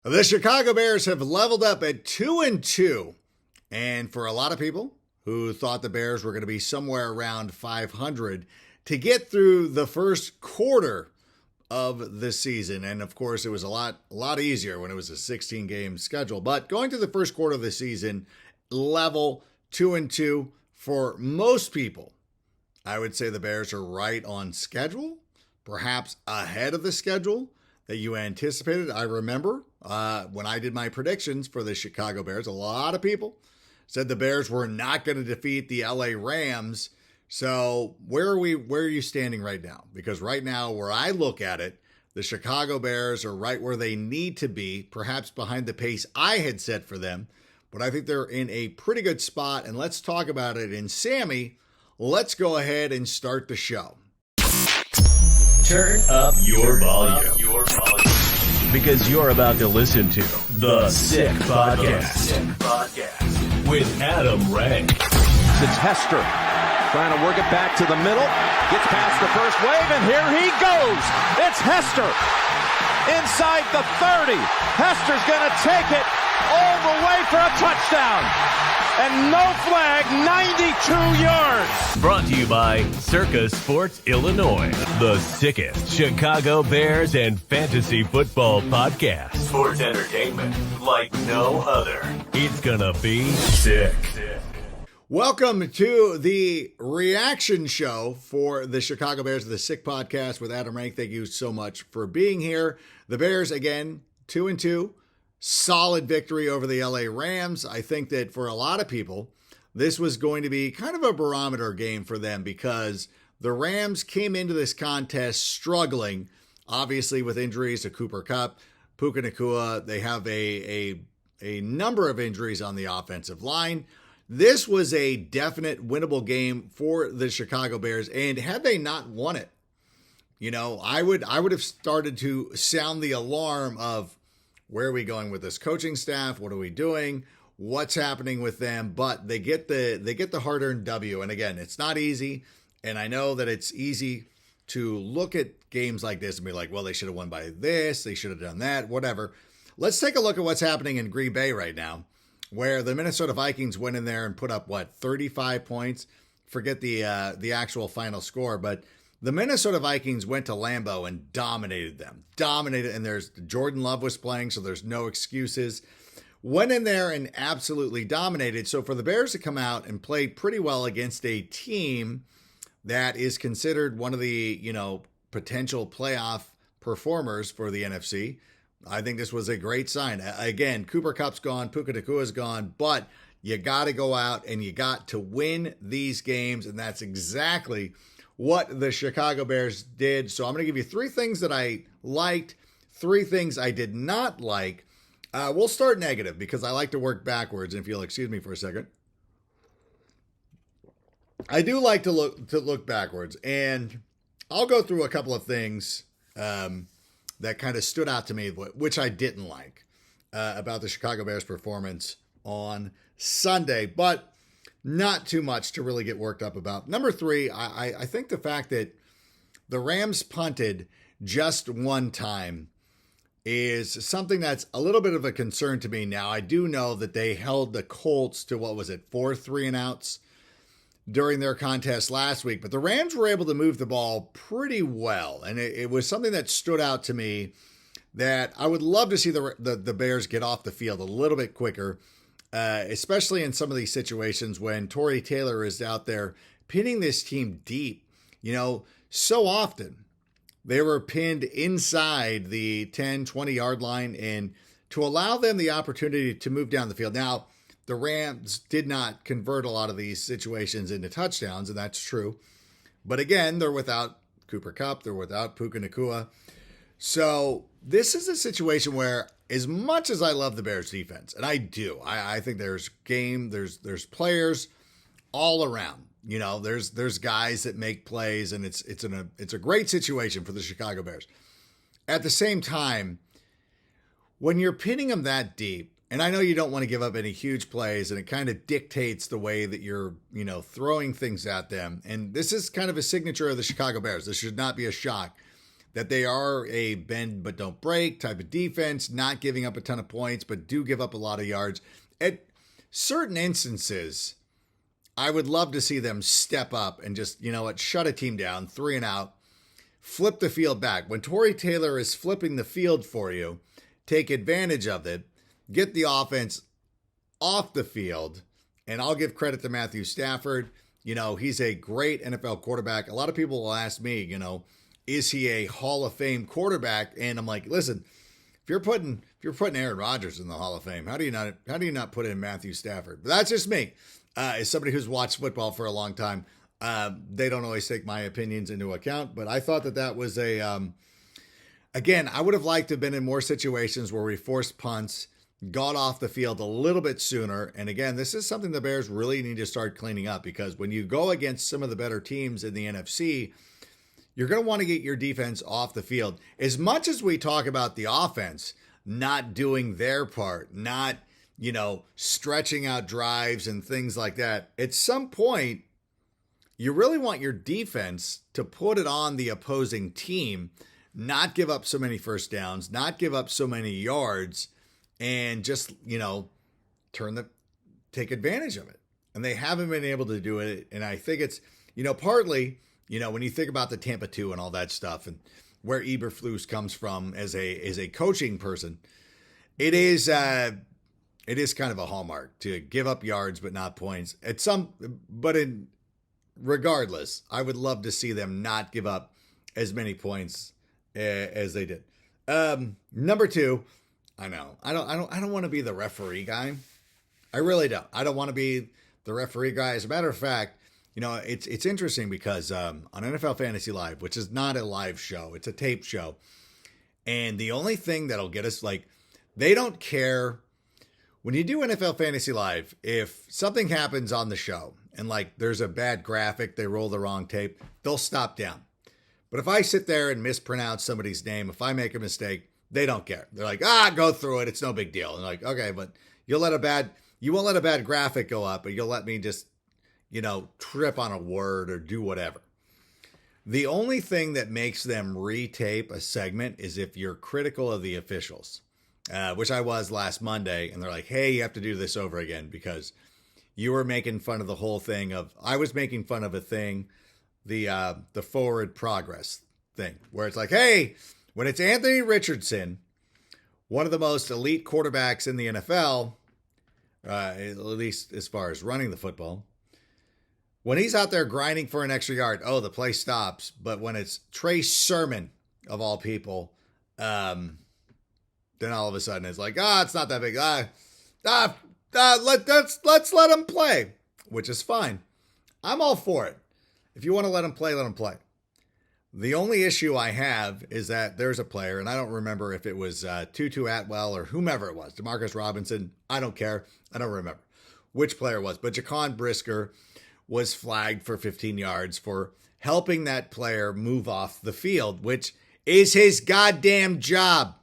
The Chicago Bears have leveled up at 2-2. And for a lot of people who thought the Bears were going to be somewhere around 500 to get through the first quarter of the season. And of course, it was a lot easier when it was a 16-game schedule. But going to the first quarter of the season, level 2-2 for most people, I would say the Bears are right on schedule, perhaps ahead of the schedule that you anticipated. I remember when I did my predictions for the Chicago Bears, a lot of people said the Bears were not going to defeat the LA Rams. So where are you standing right now? Because right now, where I look at it, the Chicago Bears are right where they need to be, perhaps behind the pace I had set for them. But I think they're in a pretty good spot. And let's talk about it. And Sammy, let's go ahead and start the show. Turn up your volume. Because you're about to listen to The Sick Podcast with Adam Rank. It's Hester trying to work it back to the middle. Gets past the first wave, and here he goes. It's Hester inside the 30. Hester's going to take it all the way for a touchdown. And no flag, 92 yards. Brought to you by Circa Sports Illinois, the sickest Chicago Bears and fantasy football podcast. Sports entertainment like no other. It's gonna be sick. Welcome to the reaction show for the Chicago Bears, the Sick Podcast with Adam Rank. Thank you so much for being here. The Bears, again, 2-2. Solid victory over the LA Rams. I think that for a lot of people, this was going to be kind of a barometer game for them because the Rams came into this contest struggling, obviously with injuries to Cooper Kupp, Puka Nacua. They have a number of injuries on the offensive line. This was a definite winnable game for the Chicago Bears. And had they not won it, I would have started to sound the alarm of, where are we going with this coaching staff? What are we doing? What's happening with them? But they get the hard-earned W. And again, it's not easy. And I know that it's easy to look at games like this and be like, well, they should have won by this. They should have done that, whatever. Let's take a look at what's happening in Green Bay right now, where the Minnesota Vikings went in there and put up, 35 points? Forget the actual final score, but the Minnesota Vikings went to Lambeau and dominated them. And there's Jordan Love was playing, so there's no excuses. Went in there and absolutely dominated. So for the Bears to come out and play pretty well against a team that is considered one of the, potential playoff performers for the NFC, I think this was a great sign. Again, Cooper Kupp's gone, Puka Nacua's gone, but you got to go out and you got to win these games, and that's exactly what the Chicago Bears did. So I'm going to give you three things that I liked, three things I did not like. We'll start negative because I like to work backwards. And if you'll excuse me for a second, I do like to look backwards, and I'll go through a couple of things that kind of stood out to me, which I didn't like about the Chicago Bears performance on Sunday, but not too much to really get worked up about. Number three, I think the fact that the Rams punted just one time is something that's a little bit of a concern to me now. I do know that they held the Colts to, 4 3-and-outs during their contest last week, but the Rams were able to move the ball pretty well. And it was something that stood out to me that I would love to see the Bears get off the field a little bit quicker. Especially in some of these situations when Torrey Taylor is out there pinning this team deep. So often they were pinned inside the 10, 20-yard line, and to allow them the opportunity to move down the field. Now, the Rams did not convert a lot of these situations into touchdowns, and that's true. But again, they're without Cooper Kupp. They're without Puka Nacua. So this is a situation where, as much as I love the Bears defense, and I do, I think there's players all around. There's guys that make plays, and it's a great situation for the Chicago Bears. At the same time, when you're pinning them that deep, and I know you don't want to give up any huge plays, and it kind of dictates the way that you're, throwing things at them. And this is kind of a signature of the Chicago Bears. This should not be a shock. that they are a bend but don't break type of defense, not giving up a ton of points, but do give up a lot of yards. At certain instances, I would love to see them step up and just, shut a team down, 3 and out, flip the field back. When Tory Taylor is flipping the field for you, take advantage of it, get the offense off the field, and I'll give credit to Matthew Stafford. He's a great NFL quarterback. A lot of people will ask me, is he a Hall of Fame quarterback? And I'm like, listen, if you're putting Aaron Rodgers in the Hall of Fame, how do you not put in Matthew Stafford? But that's just me. As somebody who's watched football for a long time, they don't always take my opinions into account. But I thought that was again, I would have liked to have been in more situations where we forced punts, got off the field a little bit sooner. And again, this is something the Bears really need to start cleaning up, because when you go against some of the better teams in the NFC, you're going to want to get your defense off the field. As much as we talk about the offense not doing their part, not, stretching out drives and things like that, at some point, you really want your defense to put it on the opposing team, not give up so many first downs, not give up so many yards, and just, take advantage of it. And they haven't been able to do it. And I think it's, partly, when you think about the Tampa 2 and all that stuff and where Eberflus comes from as a coaching person, it is kind of a hallmark to give up yards but not points. Regardless, I would love to see them not give up as many points as they did. Number 2, I know I don't want to be the referee guy. I really don't. I don't want to be the referee guy. As a matter of fact, it's interesting because on NFL Fantasy Live, which is not a live show, it's a tape show, and the only thing that'll get us, they don't care when you do NFL Fantasy Live, if something happens on the show and there's a bad graphic, they roll the wrong tape, they'll stop down. But if I sit there and mispronounce somebody's name, if I make a mistake, they don't care. They're like, go through it. It's no big deal. And okay, but you won't let a bad graphic go up, but you'll let me just, trip on a word or do whatever. The only thing that makes them retape a segment is if you're critical of the officials, which I was last Monday. And they're like, hey, you have to do this over again because you were making fun of the whole thing I was making fun of a thing, the forward progress thing, where it's like, hey, when it's Anthony Richardson, one of the most elite quarterbacks in the NFL, at least as far as running the football, when he's out there grinding for an extra yard, the play stops. But when it's Trey Sermon, of all people, then all of a sudden it's like, it's not that big. Let's let him play, which is fine. I'm all for it. If you want to let him play, let him play. The only issue I have is that there's a player, and I don't remember if it was Tutu Atwell or whomever it was, Demarcus Robinson. I don't care. I don't remember which player it was. But Jaquan Brisker was flagged for 15 yards for helping that player move off the field, which is his goddamn job.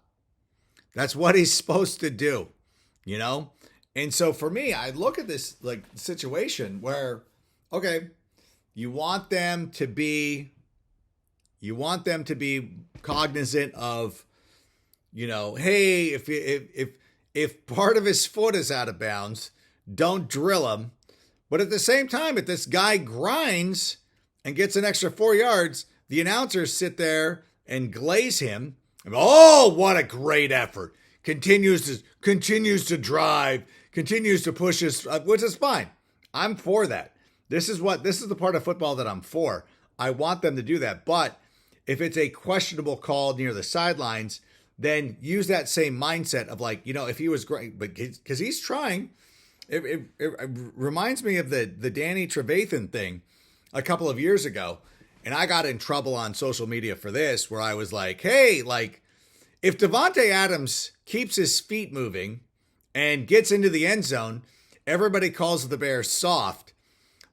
That's what he's supposed to do, And so for me, I look at this situation where, okay, you want them to be cognizant of, hey, if part of his foot is out of bounds, don't drill him. But at the same time, if this guy grinds and gets an extra 4 yards, the announcers sit there and glaze him. Oh, what a great effort. Continues to drive, continues to push his, which is fine. I'm for that. This is the part of football that I'm for. I want them to do that. But if it's a questionable call near the sidelines, then use that same mindset of if he was great, but because he's trying. It reminds me of the Danny Trevathan thing a couple of years ago. And I got in trouble on social media for this, where I was like, hey, if Davante Adams keeps his feet moving and gets into the end zone, everybody calls the Bears soft.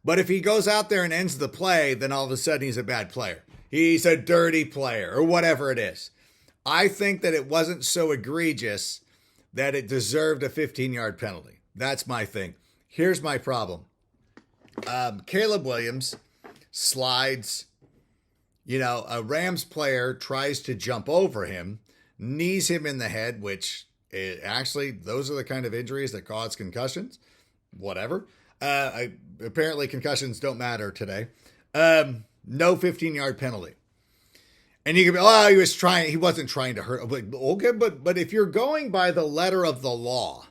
But if he goes out there and ends the play, then all of a sudden he's a bad player. He's a dirty player or whatever it is. I think that it wasn't so egregious that it deserved a 15-yard penalty. That's my thing. Here's my problem. Caleb Williams slides a Rams player tries to jump over him, knees him in the head, which actually, those are the kind of injuries that cause concussions. Whatever. Apparently, concussions don't matter today. No 15-yard penalty. And you can be, oh, he wasn't trying to hurt. Okay, but if you're going by the letter of the law,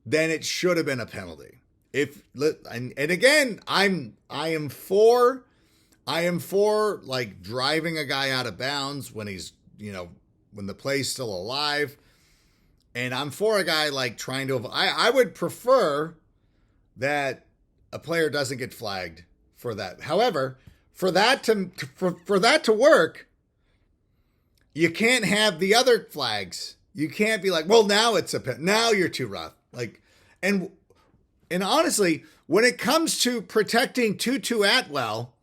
then it should have been a penalty. And again, I am for like driving a guy out of bounds when he's, when the play's still alive. And I'm for a guy like trying to, I would prefer that a player doesn't get flagged for that. However, for that to work, you can't have the other flags. You can't be like, well, now now you're too rough. Like, and honestly, when it comes to protecting Tutu Atwell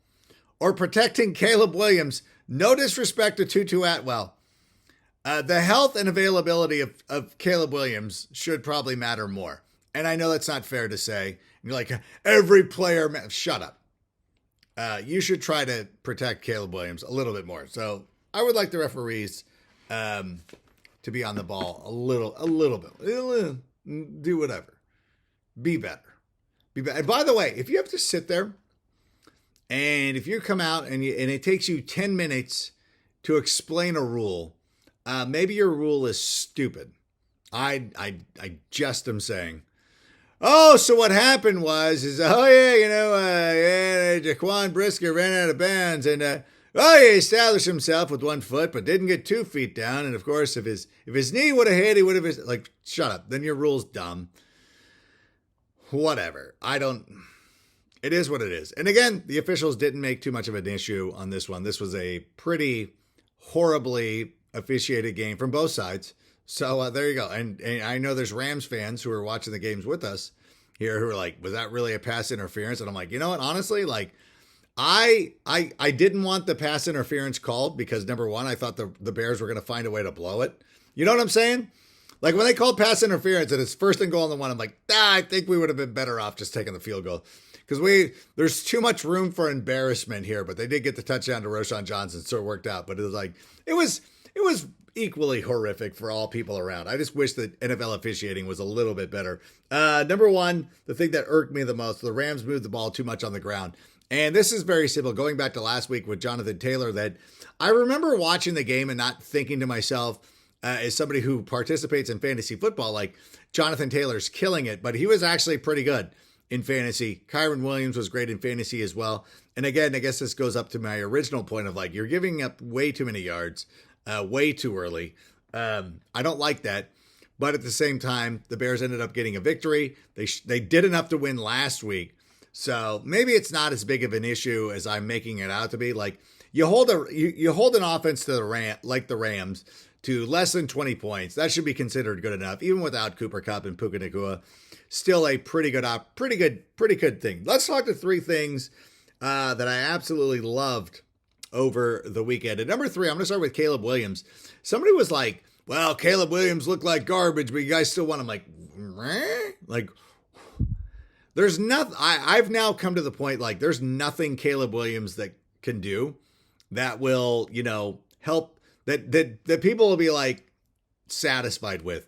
or protecting Caleb Williams, no disrespect to Tutu Atwell, the health and availability of Caleb Williams should probably matter more. And I know that's not fair to say. You're like, every player, shut up. You should try to protect Caleb Williams a little bit more. So I would like the referees to be on the ball a little bit. Do whatever. Be better. And by the way, if you have to sit there and if you come out and it takes you 10 minutes to explain a rule, maybe your rule is stupid. I just am saying. Oh, so what happened was Jaquan Brisker ran out of bounds and he established himself with 1 foot, but didn't get 2 feet down. And of course, if his knee would have hit, he would have like, shut up. Then your rule's dumb. Whatever. It is what it is. And again, the officials didn't make too much of an issue on this one. This was a pretty horribly officiated game from both sides. So there you go. And I know there's Rams fans who are watching the games with us here who are like, was that really a pass interference? And I'm like, you know what? Honestly, like I didn't want the pass interference called because number one, I thought the Bears were going to find a way to blow it. You know what I'm saying? Like when they called pass interference and it's 1st and goal on the 1, I'm like, I think we would have been better off just taking the field goal because there's too much room for embarrassment here. But they did get the touchdown to Roschon Johnson, so it worked out. But it was equally horrific for all people around. I just wish that NFL officiating was a little bit better. Number one, the thing that irked me the most, the Rams moved the ball too much on the ground. And this is very simple. Going back to last week with Jonathan Taylor, that I remember watching the game and not thinking to myself, as somebody who participates in fantasy football, like Jonathan Taylor's killing it, but he was actually pretty good in fantasy. Kyren Williams was great in fantasy as well. And again, I guess this goes up to my original point of like, you're giving up way too many yards. Way too early. I don't like that. But at the same time, the Bears ended up getting a victory. They did enough to win last week. So maybe it's not as big of an issue as I'm making it out to be. Like you hold an offense to the Rams to less than 20 points. That should be considered good enough, even without Cooper Kupp and Puka Nacua. Still a pretty good thing. Let's talk to 3 things that I absolutely loved over the weekend. At number 3, I'm going to start with Caleb Williams. Somebody was like, well, Caleb Williams looked like garbage, but you guys still want him. Like, meh? Like, there's nothing. I've now come to the point, like, there's nothing Caleb Williams that can do that will, help, that people will be, like, satisfied with.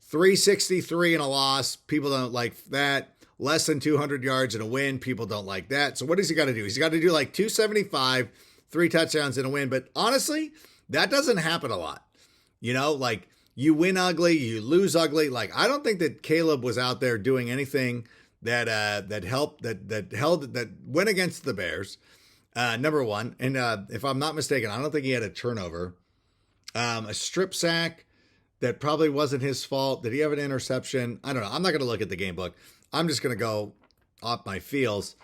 363 in a loss. People don't like that. Less than 200 yards in a win. People don't like that. So what does he got to do? He's got to do, like, 275, 3 touchdowns in a win. But honestly, that doesn't happen a lot. Like you win ugly, you lose ugly. Like I don't think that Caleb was out there doing anything that went against the Bears. Number one, and if I'm not mistaken, I don't think he had a turnover, a strip sack that probably wasn't his fault. Did he have an interception? I don't know. I'm not going to look at the game book. I'm just going to go off my feels.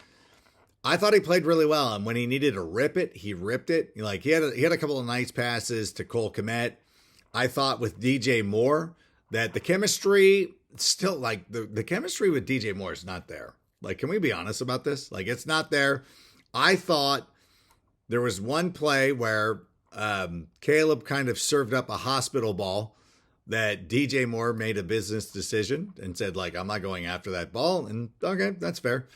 I thought he played really well, and when he needed to rip it, he ripped it. Like he had a couple of nice passes to Cole Kmet. I thought with DJ Moore that the chemistry still like the chemistry with DJ Moore is not there. Like, can we be honest about this? Like, it's not there. I thought there was one play where Caleb kind of served up a hospital ball that DJ Moore made a business decision and said, like, I'm not going after that ball. And okay, that's fair.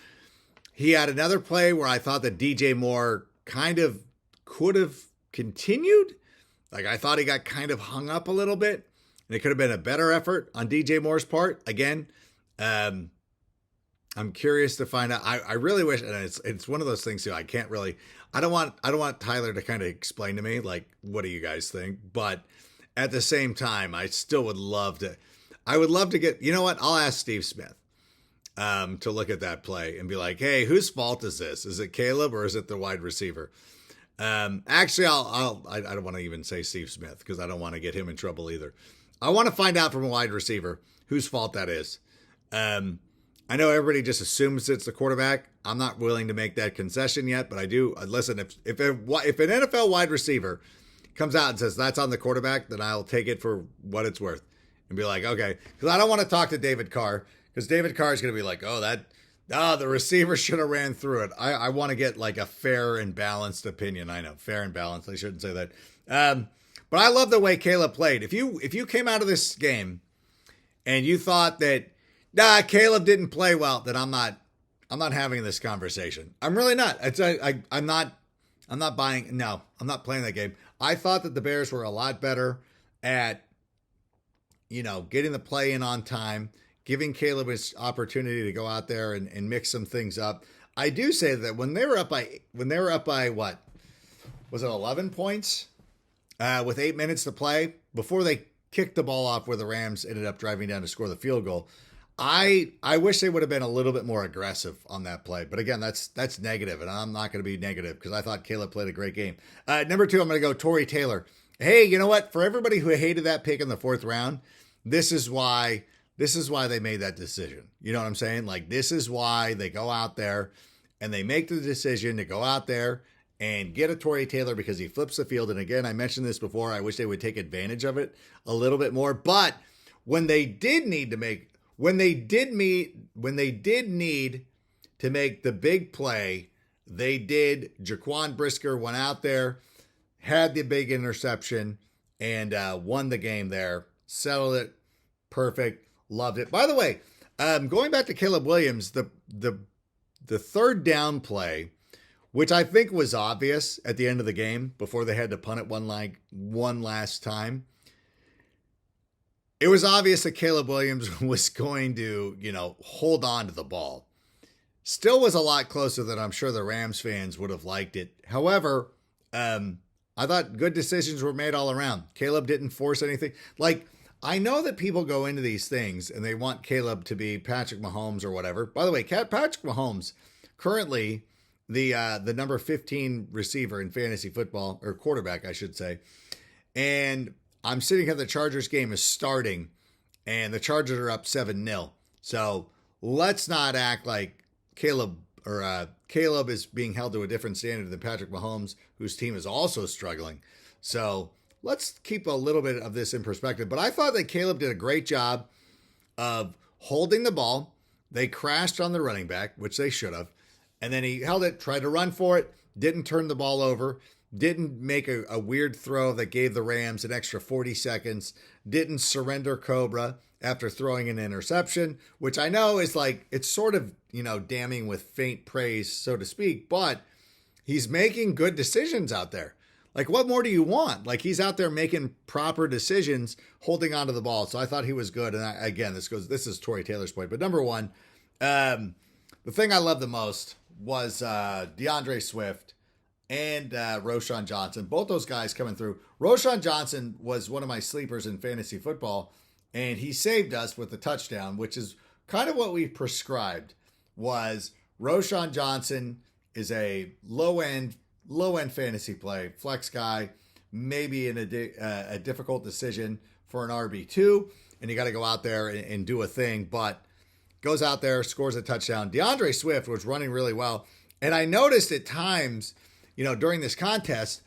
He had another play where I thought that DJ Moore kind of could have continued. Like, I thought he got kind of hung up a little bit, and it could have been a better effort on DJ Moore's part. Again, I'm curious to find out. I really wish, and it's one of those things too. I don't want Tyler to kind of explain to me, like, what do you guys think? But at the same time, I still would love to. I would love to get, you know what? I'll ask Steve Smith to look at that play and be like, hey, whose fault is this? Is it Caleb or is it the wide receiver? Actually, I don't want to even say Steve Smith because I don't want to get him in trouble either. I want to find out from a wide receiver whose fault that is. I know everybody just assumes it's the quarterback. I'm not willing to make that concession yet, but I do. Listen, if an NFL wide receiver comes out and says that's on the quarterback, then I'll take it for what it's worth and be like, okay, because I don't want to talk to David Carr because David Carr is going to be like, the receiver should have ran through it. I want to get like a fair and balanced opinion. I know, fair and balanced. I shouldn't say that. But I love the way Caleb played. If you came out of this game and you thought that Caleb didn't play well, then I'm not having this conversation. I'm really not. I'm not buying. No, I'm not playing that game. I thought that the Bears were a lot better at, getting the play in on time, giving Caleb his opportunity to go out there and mix some things up. I do say that when they were up by what was it, 11 points with 8 minutes to play before they kicked the ball off where the Rams ended up driving down to score the field goal. I wish they would have been a little bit more aggressive on that play. But again, that's negative, and I'm not going to be negative because I thought Caleb played a great game. Number 2, I'm going to go Tory Taylor. Hey, you know what? For everybody who hated that pick in the 4th round, this is why they made that decision. You know what I'm saying? Like, this is why they go out there and they make the decision to go out there and get a Tory Taylor because he flips the field. And again, I mentioned this before. I wish they would take advantage of it a little bit more. But when they did need to make the big play, they did. Jaquan Brisker went out there, had the big interception, and won the game there. Settled it. Perfect. Loved it. By the way, going back to Caleb Williams, the 3rd down play, which I think was obvious at the end of the game before they had to punt it one last time. It was obvious that Caleb Williams was going to, hold on to the ball. Still was a lot closer than I'm sure the Rams fans would have liked it. However, I thought good decisions were made all around. Caleb didn't force anything. Like, I know that people go into these things and they want Caleb to be Patrick Mahomes or whatever. By the way, Patrick Mahomes, currently the number 15 receiver in fantasy football, or quarterback, I should say. And I'm sitting here, the Chargers game is starting, and the Chargers are up 7-0. So let's not act like Caleb is being held to a different standard than Patrick Mahomes, whose team is also struggling. So let's keep a little bit of this in perspective. But I thought that Caleb did a great job of holding the ball. They crashed on the running back, which they should have. And then he held it, tried to run for it, didn't turn the ball over, didn't make a weird throw that gave the Rams an extra 40 seconds, didn't surrender Cobra after throwing an interception, which I know is like, it's sort of, damning with faint praise, so to speak, but he's making good decisions out there. Like, what more do you want? Like, he's out there making proper decisions, holding onto the ball. So I thought he was good. And this is Tory Taylor's point. But number 1, the thing I love the most was DeAndre Swift and Roschon Johnson. Both those guys coming through. Roschon Johnson was one of my sleepers in fantasy football, and he saved us with the touchdown, which is kind of what we prescribed. Was Roschon Johnson is a low-end fantasy play, flex guy, maybe in a difficult decision for an RB2, and you got to go out there and do a thing, but goes out there, scores a touchdown. DeAndre Swift was running really well, and I noticed at times, during this contest,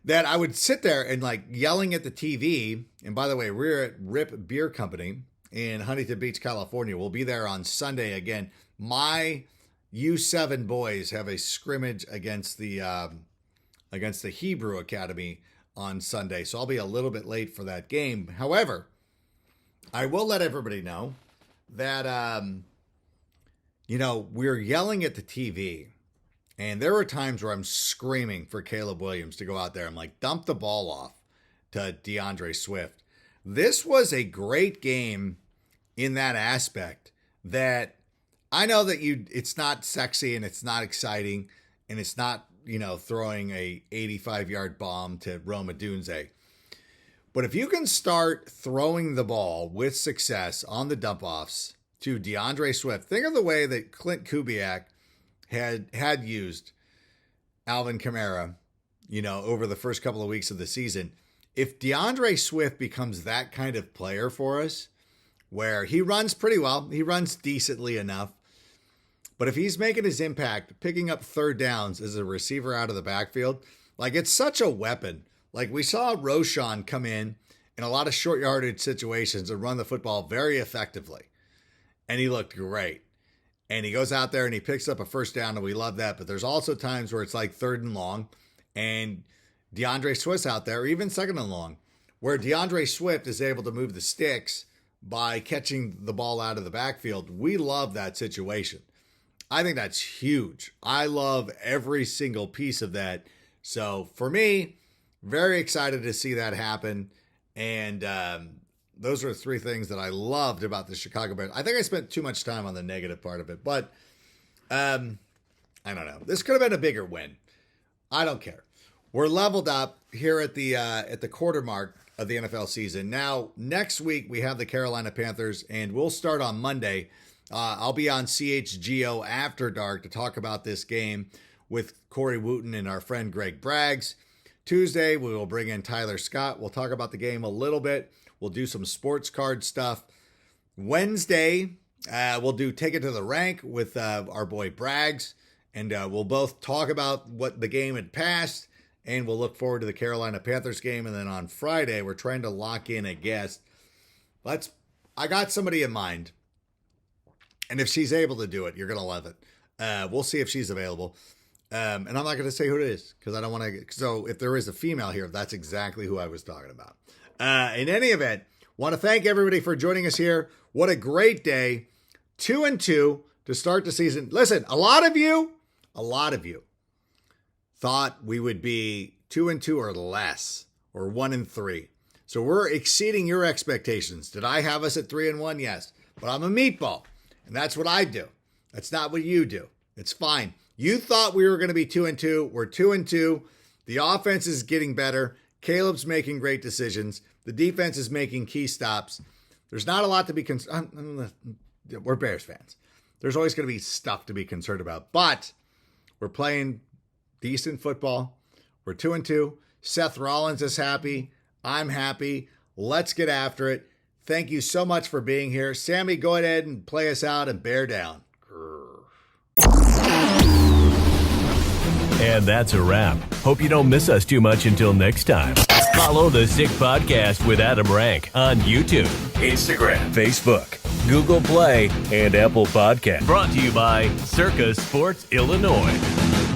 that I would sit there and like yelling at the TV. And by the way, we're at Rip Beer Company in Huntington Beach, California. We'll be there on Sunday again. My U7 boys have a scrimmage against the Hebrew Academy on Sunday, so I'll be a little bit late for that game. However, I will let everybody know that we're yelling at the TV, And there were times where I'm screaming for Caleb Williams to go out there. I'm like, dump the ball off to DeAndre Swift. This was a great game in that aspect, that I know that it's not sexy and it's not exciting and it's not, throwing a 85-yard bomb to Rome Odunze. But if you can start throwing the ball with success on the dump-offs to DeAndre Swift, think of the way that Clint Kubiak had used Alvin Kamara, over the first couple of weeks of the season. If DeAndre Swift becomes that kind of player for us, where he runs pretty well, he runs decently enough, but if he's making his impact, picking up third downs as a receiver out of the backfield, like, it's such a weapon. Like, we saw Roschon come in a lot of short yardage situations and run the football very effectively. And he looked great. And he goes out there and he picks up a first down, and we love that. But there's also times where it's like third and long, and DeAndre Swift's out there, or even second and long, where DeAndre Swift is able to move the sticks by catching the ball out of the backfield. We love that situation. I think that's huge. I love every single piece of that. So for me, very excited to see that happen. And those are three things that I loved about the Chicago Bears. I think I spent too much time on the negative part of it, but I don't know. This could have been a bigger win. I don't care. We're leveled up here at the quarter mark of the NFL season. Now, next week we have the Carolina Panthers, and we'll start on Monday. I'll be on CHGO After Dark to talk about this game with Corey Wooten and our friend Greg Braggs. Tuesday, we will bring in Tyler Scott. We'll talk about the game a little bit. We'll do some sports card stuff. Wednesday, we'll do Take It to the Rank with our boy Braggs. And we'll both talk about what the game had passed. And we'll look forward to the Carolina Panthers game. And then on Friday, we're trying to lock in a guest. I got somebody in mind. And if she's able to do it, you're going to love it. We'll see if she's available. And I'm not going to say who it is, because I don't want to. So if there is a female here, that's exactly who I was talking about. In any event, want to thank everybody for joining us here. What a great day. 2-2 to start the season. Listen, a lot of you thought we would be 2-2 or less, or 1-3. So we're exceeding your expectations. Did I have us at 3-1? Yes. But I'm a meatball, and that's what I do. That's not what you do. It's fine. You thought we were going to be 2-2. We're 2-2. The offense is getting better. Caleb's making great decisions. The defense is making key stops. There's not a lot to be concerned. We're Bears fans. There's always going to be stuff to be concerned about. But we're playing decent football. We're 2-2. Seth Rollins is happy. I'm happy. Let's get after it. Thank you so much for being here. Sammy, go ahead and play us out and bear down. And that's a wrap. Hope you don't miss us too much until next time. Follow the Sick Podcast with Adam Rank on YouTube, Instagram, Facebook, Google Play, and Apple Podcasts. Brought to you by Circa Sports Illinois.